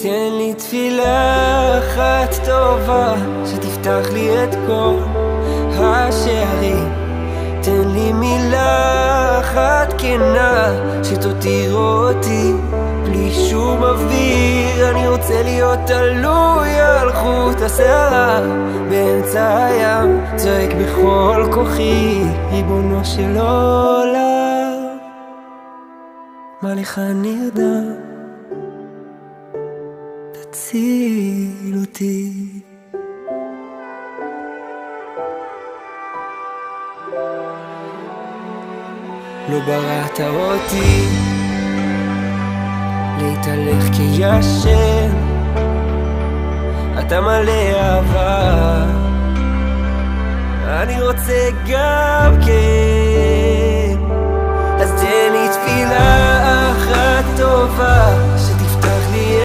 תן לי תפילה אחת טובה שתפתח לי את כל השערים. תן לי מילה אחת כנה שתותיר אותי בלי שום אוויר. אני רוצה להיות תלוי על חוט השערה באמצע הים, צועק בכל כוחי, ריבונו של עולם, מה לך נרדם? תציל אותי. לא בראת אותי להתהלך כישן, אתה מלא אהבה, אני רוצה גם כן. אז תן לי תפילה אחת טובה